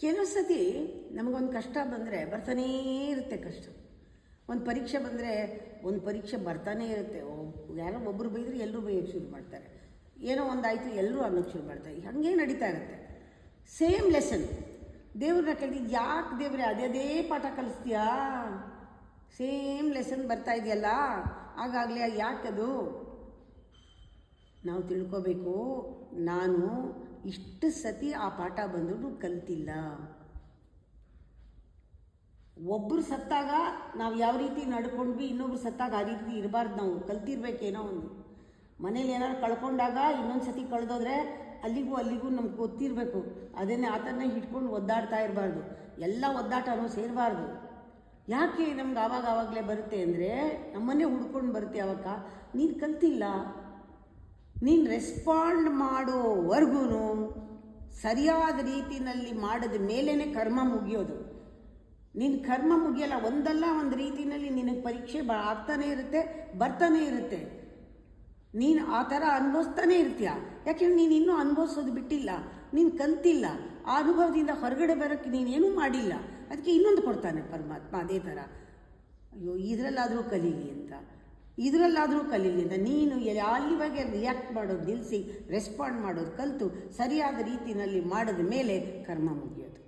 ಕೆಲವು ಸತಿ ನಮಗೊಂದು ಕಷ್ಟ ಬಂದರೆ ಬರ್ತಾನೇ ಇರುತ್ತೆ ಕಷ್ಟ. ಒಂದು ಪರೀಕ್ಷೆ ಬಂದರೆ ಒಂದು ಪರೀಕ್ಷೆ ಬರ್ತಾನೇ ಇರುತ್ತೆ. ಯಾರೋ ಒಬ್ಬರು ಬೈದರೆ ಎಲ್ಲರೂ ಬೈಯೋಕ್ಕೆ ಶುರು ಮಾಡ್ತಾರೆ. ಏನೋ ಒಂದಾಯಿತು ಎಲ್ಲರೂ ಅನ್ನೋಕ್ಕೆ ಶುರು ಮಾಡ್ತಾರೆ. ಹಾಗೆ ನಡೀತಾ ಇರುತ್ತೆ. ಸೇಮ್ ಲೆಸನ್ ದೇವ್ರನ್ನ ಕೇಳಿದ್ದು, ಯಾಕೆ ದೇವ್ರೆ ಅದೇ ಪಾಠ ಕಲಿಸ್ತೀಯಾ? ಸೇಮ್ ಲೆಸನ್ ಬರ್ತಾ ಇದೆಯಲ್ಲ, ಆಗಾಗಲೇ ಯಾಕದು? ನಾವು ತಿಳ್ಕೋಬೇಕು, ನಾನು ಇಷ್ಟು ಸತಿ ಆ ಪಾಠ ಬಂದರೂ ಕಲ್ತಿಲ್ಲ. ಒಬ್ಬರು ಸತ್ತಾಗ ನಾವು ಯಾವ ರೀತಿ ನಡ್ಕೊಂಡ್ವಿ, ಇನ್ನೊಬ್ರು ಸತ್ತಾಗ ಆ ರೀತಿ ಇರಬಾರ್ದು. ನಾವು ಕಲ್ತಿರ್ಬೇಕೇನೋ ಒಂದು. ಮನೇಲಿ ಏನಾದ್ರು ಕಳ್ಕೊಂಡಾಗ ಇನ್ನೊಂದು ಸತಿ ಕಳೆದೋದ್ರೆ ಅಲ್ಲಿಗೂ ನಮ್ಗೆ ಗೊತ್ತಿರಬೇಕು. ಅದನ್ನೇ ಆತನೇ ಹಿಡ್ಕೊಂಡು ಒದ್ದಾಡ್ತಾ ಇರಬಾರ್ದು. ಎಲ್ಲ ಒದ್ದಾಟನೂ ಸೇರಬಾರ್ದು. ಯಾಕೆ ನಮ್ಗೆ ಆವಾಗಲೇ ಬರುತ್ತೆ ಅಂದರೆ, ನಮ್ಮನ್ನೇ ಹುಡ್ಕೊಂಡು ಬರುತ್ತೆ. ಆವಾಗ ನೀನು ಕಲ್ತಿಲ್ಲ. ನೀನು ರೆಸ್ಪಾಂಡ್ ಮಾಡೋವರೆಗೂ ಸರಿಯಾದ ರೀತಿಯಲ್ಲಿ ಮಾಡಿದ ಮೇಲೇ ಕರ್ಮ ಮುಗಿಯೋದು. ನಿನ್ನ ಕರ್ಮ ಮುಗಿಯಲ್ಲ. ಒಂದಲ್ಲ ಒಂದು ರೀತಿಯಲ್ಲಿ ನಿನಗೆ ಪರೀಕ್ಷೆ ಆಗ್ತಾನೆ ಇರುತ್ತೆ, ಬರ್ತಾನೆ ಇರುತ್ತೆ. ನೀನು ಆ ಥರ ಅನುಭವಿಸ್ತಾನೆ ಇರ್ತೀಯ. ಯಾಕೆಂದ್ರೆ ನೀನು ಇನ್ನೂ ಅನುಭವಿಸೋದು ಬಿಟ್ಟಿಲ್ಲ, ನೀನು ಕಲ್ತಿಲ್ಲ. ಆ ಅನುಭವದಿಂದ ಹೊರಗಡೆ ಬರೋಕ್ಕೆ ನೀನೇನೂ ಮಾಡಿಲ್ಲ. ಅದಕ್ಕೆ ಇನ್ನೊಂದು ಕೊಡ್ತಾನೆ ಪರಮಾತ್ಮ ಅದೇ ಥರ. ಅಯ್ಯೋ ಇದರಲ್ಲಾದರೂ ಕಲೀಲಿ ಅಂತ, ನೀನು ಅಲ್ಲಿವಾಗೆ ರಿಯಾಕ್ಟ್ ಮಾಡೋದು ನಿಲ್ಲಿಸಿ ರೆಸ್ಪಾಂಡ್ ಮಾಡೋದು ಕಲಿತು ಸರಿಯಾದ ರೀತಿಯಲ್ಲಿ ಮಾಡಿದ ಮೇಲೆ ಕರ್ಮ ಮುಗಿಯೋದು.